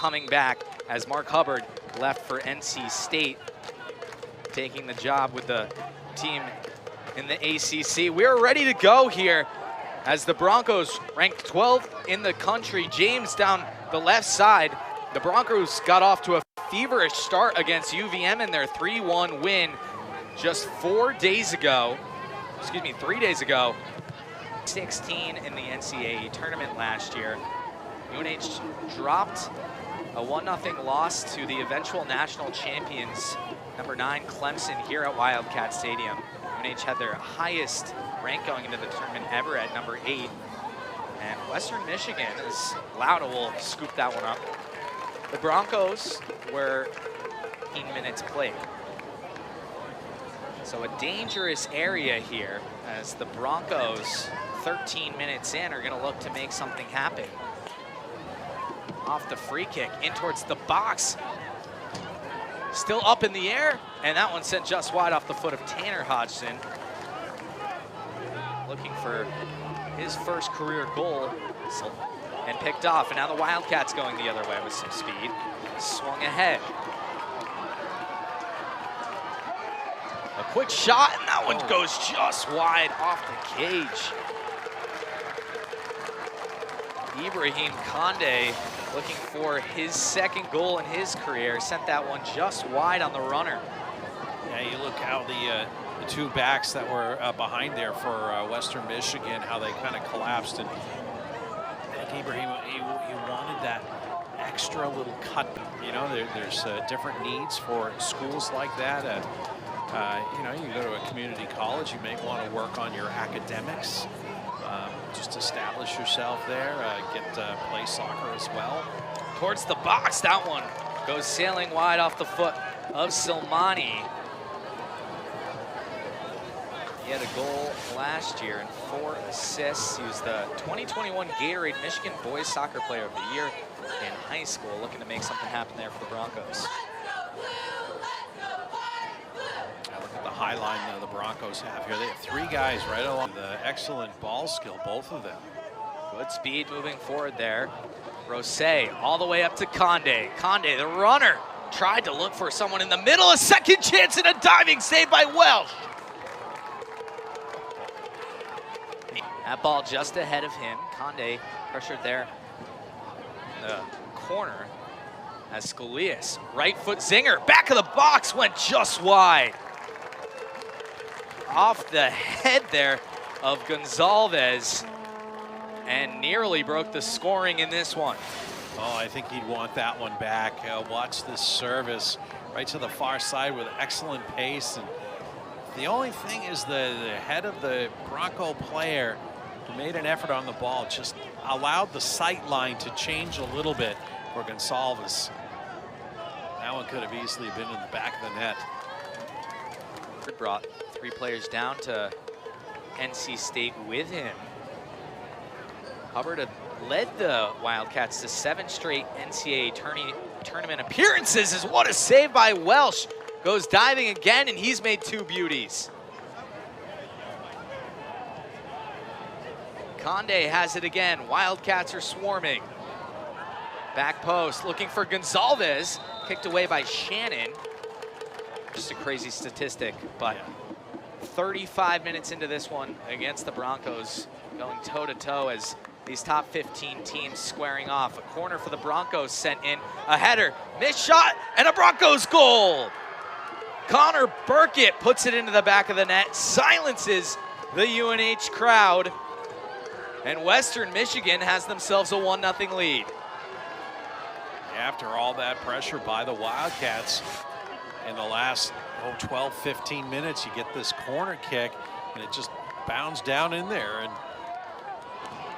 coming back as Mark Hubbard left for NC State, taking the job with the team in the ACC. We're ready to go here as the Broncos ranked 12th in the country. James down the left side. The Broncos got off to a feverish start against UVM in their 3-1 win just 3 days ago. 16 in the NCAA tournament last year. UNH dropped a 1-0 loss to the eventual national champions, number 9 Clemson, here at Wildcat Stadium. UNH had their highest rank going into the tournament ever at number 8. And Western Michigan is Lauda will scoop that one up. The Broncos were 15 minutes played. So a dangerous area here as the Broncos, 13 minutes in, are gonna look to make something happen. Off the free kick, in towards the box. Still up in the air, and that one sent just wide off the foot of Tanner Hodgson. Looking for his first career goal, and picked off. And now the Wildcats going the other way with some speed. Swung ahead. A quick shot, and that one goes just wide off the cage. Ibrahim Condé looking for his second goal in his career. Sent that one just wide on the runner. Yeah, you look how the two backs that were behind there for Western Michigan, how they kind of collapsed. And I think Ibrahim, he wanted that extra little cut. You know, there's different needs for schools like that. You know, you go to a community college, you may want to work on your academics, just establish yourself there, play soccer as well. Towards the box, that one goes sailing wide off the foot of Silmani. He had a goal last year and 4 assists. He was the 2021 Gatorade Michigan Boys Soccer Player of the Year in high school, looking to make something happen there for the Broncos. Look at the high line the Broncos have here. They have 3 guys right along the excellent ball skill, both of them. Good speed moving forward there. Rosé all the way up to Condé. Condé, the runner, tried to look for someone in the middle. A second chance and a diving save by Welsh. That ball just ahead of him. Condé pressured there in the corner as Scolias, right foot zinger, back of the box, went just wide. Off the head there of Gonzalez and nearly broke the scoring in this one. Oh, I think he'd want that one back. Watch this service right to the far side with excellent pace. And the only thing is the head of the Bronco player who made an effort on the ball just allowed the sight line to change a little bit for Gonzalez. That one could have easily been in the back of the net. Brought 3 players down to NC State with him. Hubbard had led the Wildcats to 7 straight NCAA tournament appearances. As what a save by Welsh. Goes diving again, and he's made 2 beauties. Condé has it again. Wildcats are swarming. Back post, looking for Gonzalez. Kicked away by Shannon. Just a crazy statistic, but 35 minutes into this one against the Broncos, going toe-to-toe as these top 15 teams squaring off. A corner for the Broncos sent in, a header, missed shot, and a Broncos goal! Connor Burkett puts it into the back of the net, silences the UNH crowd, and Western Michigan has themselves a 1-0 lead. After all that pressure by the Wildcats, in the last 12, 15 minutes, you get this corner kick, and it just bounds down in there, and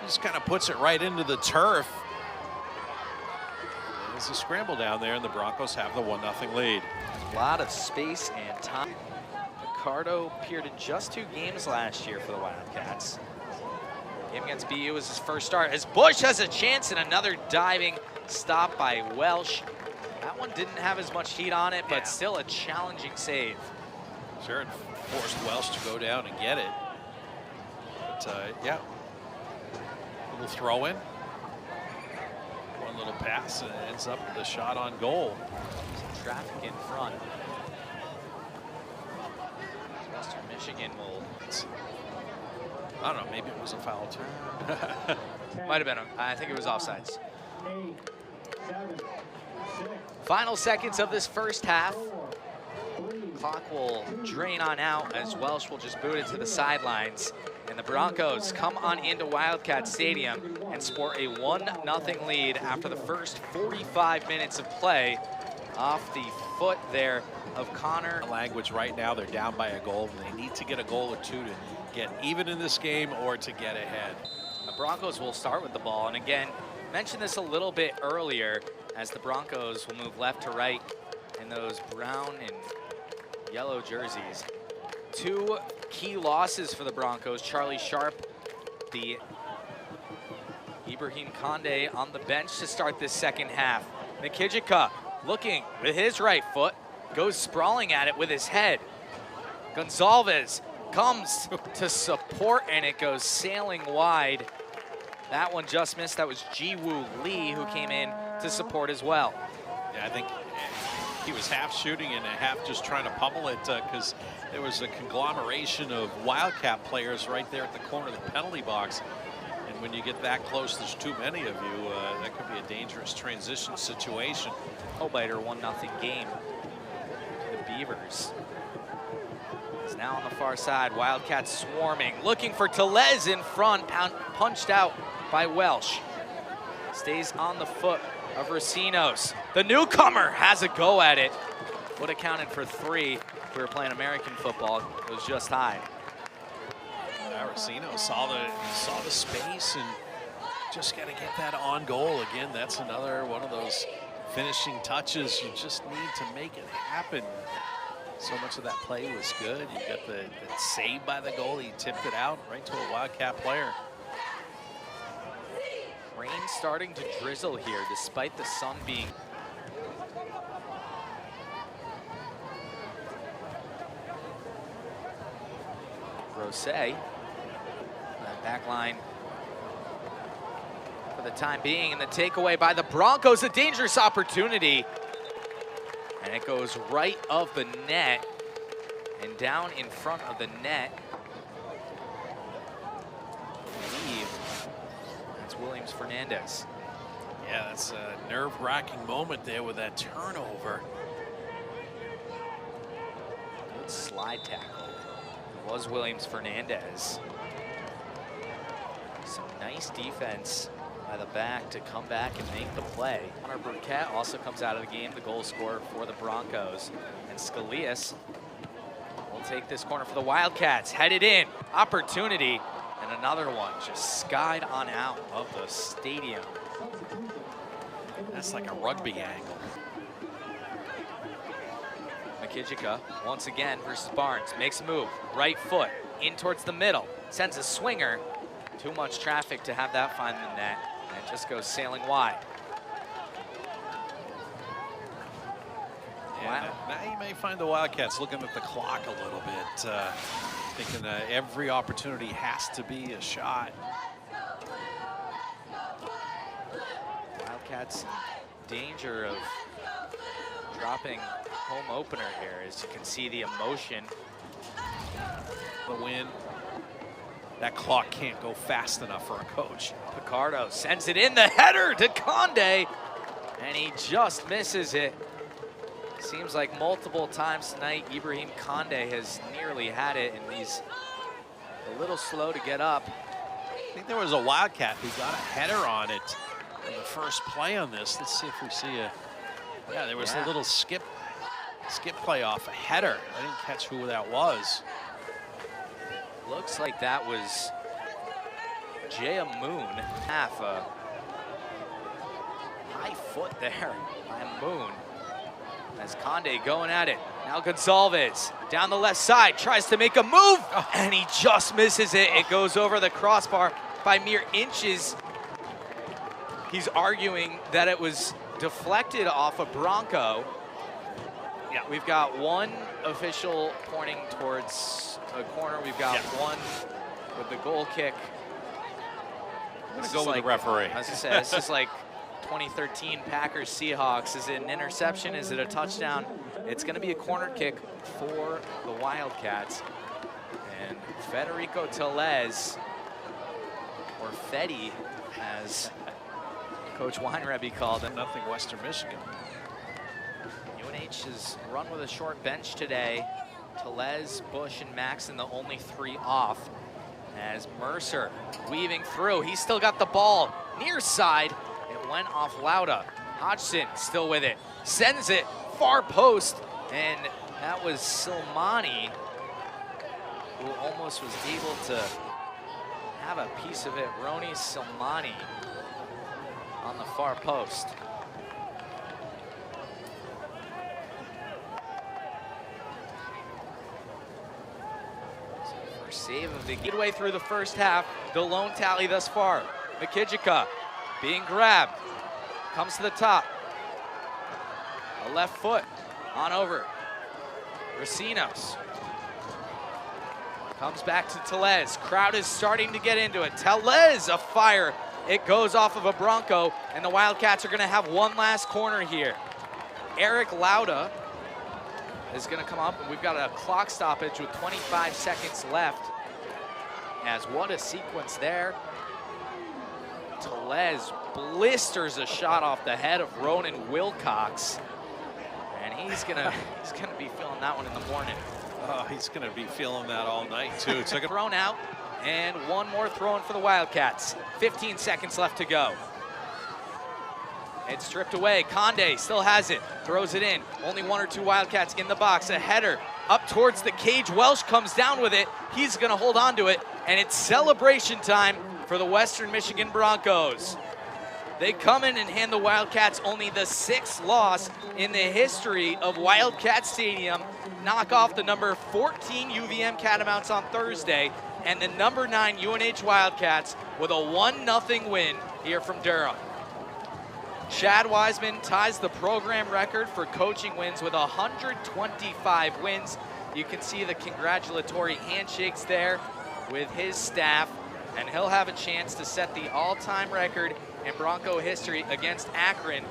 just kind of puts it right into the turf. There's a scramble down there, and the Broncos have the 1-0 lead. A lot of space and time. Picardo appeared in just 2 games last year for the Wildcats. Game against BU was his first start, as Bush has a chance and another diving stop by Welsh. That one didn't have as much heat on it, but still a challenging save. Sure, it forced Welsh to go down and get it. But yeah, little throw in. little pass and it ends up with a shot on goal. Some traffic in front. Western Michigan will. I don't know, maybe it was a foul turn. Might have been. I think it was offsides. Final seconds of this first half. Clock will drain on out as Welsh will just boot it to the sidelines. And the Broncos come on into Wildcat Stadium and sport a 1-0 lead after the first 45 minutes of play off the foot there of Connor. Language right now, they're down by a goal, and they need to get a goal or two to get even in this game or to get ahead. The Broncos will start with the ball, and again, mentioned this a little bit earlier as the Broncos will move left to right in those brown and yellow jerseys. Two key losses for the Broncos. Charlie Sharp, the Ibrahim Condé on the bench to start this second half. Mikijika looking with his right foot, goes sprawling at it with his head. Gonzalez comes to support, and it goes sailing wide. That one just missed. That was Ji-Woo Lee who came in to support as well. Yeah, I think he was half shooting and half just trying to pummel it because there was a conglomeration of Wildcat players right there at the corner of the penalty box. And when you get that close, there's too many of you. That could be a dangerous transition situation. Hobiter 1-0 game. The Beavers is now on the far side. Wildcats swarming, looking for Tellez in front, punched out by Welsh. Stays on the foot of Racinos. The newcomer has a go at it. Would have counted for 3 if we were playing American football. It was just high. Racinos saw the space and just got to get that on goal again. That's another one of those finishing touches. You just need to make it happen. So much of that play was good. You got the save by the goal. He tipped it out right to a Wildcat player. Rain starting to drizzle here despite the sun being. Rosé, back line for the time being, and the takeaway by the Broncos, a dangerous opportunity. And it goes right of the net and down in front of the net. I believe that's Williams Fernandez. Yeah, that's a nerve-wracking moment there with that turnover. Good slide tackle. It was Williams Fernandez. Some nice defense by the back to come back and make the play. Connor Burkett also comes out of the game, the goal scorer for the Broncos. And Scalias will take this corner for the Wildcats. Headed in, opportunity, and another one just skied on out of the stadium. That's like a rugby angle. Mikijika once again versus Barnes, makes a move, right foot, in towards the middle, sends a swinger. Too much traffic to have that find the net, and it just goes sailing wide. Yeah, now you may find the Wildcats looking at the clock a little bit, thinking every opportunity has to be a shot. Wildcats in danger of dropping home opener here, as you can see the emotion. The win. That clock can't go fast enough for a coach. Picardo sends it in, the header to Condé, and he just misses it. Seems like multiple times tonight, Ibrahim Condé has nearly had it, and he's a little slow to get up. I think there was a Wildcat who got a header on it in the first play on this. Let's see if we see a, yeah, there was a little skip play off a header. I didn't catch who that was. Looks like that was Jaya Moon. Half a high foot there by Moon. As Condé going at it. Now Gonzalez down the left side, tries to make a move, and he just misses it. It goes over the crossbar by mere inches. He's arguing that it was deflected off a Bronco. Yeah, we've got one official pointing towards a corner. We've got one with the goal kick. I'm gonna go with the referee. As I said, it's just like 2013 Packers Seahawks. Is it an interception? Is it a touchdown? It's going to be a corner kick for the Wildcats. And Federico Tellez, or Fetty, as Coach Weinrebe called him. Nothing Western Michigan. UNH has run with a short bench today. Tellez, Bush, and Maxson, the only 3 off. As Mercer weaving through, he's still got the ball near side. It went off Lauda. Hodgson still with it, sends it far post, and that was Silmani, who almost was able to have a piece of it. Roni Silmani on the far post. Save of the midway through the first half. The lone tally thus far. Mikijika being grabbed. Comes to the top. A left foot on over. Racinos. Comes back to Tellez. Crowd is starting to get into it. Tellez, a fire. It goes off of a Bronco, and the Wildcats are going to have one last corner here. Eric Lauda is going to come up, and we've got a clock stoppage with 25 seconds left. As what a sequence there. Tellez blisters a shot off the head of Ronan Wilcox, and he's gonna be feeling that one in the morning. Oh, he's gonna be feeling that all night too. Took it thrown out, and one more throw in for the Wildcats. 15 seconds left to go. It's stripped away. Conde still has it, throws it in. Only 1 or 2 Wildcats in the box. A header up towards the cage. Welsh comes down with it. He's gonna hold on to it, and it's celebration time for the Western Michigan Broncos. They come in and hand the Wildcats only the 6th loss in the history of Wildcat Stadium. Knock off the number 14 UVM Catamounts on Thursday, and the number 9 UNH Wildcats with a 1-0 win here from Durham. Chad Wiseman ties the program record for coaching wins with 125 wins. You can see the congratulatory handshakes there with his staff, and he'll have a chance to set the all-time record in Bronco history against Akron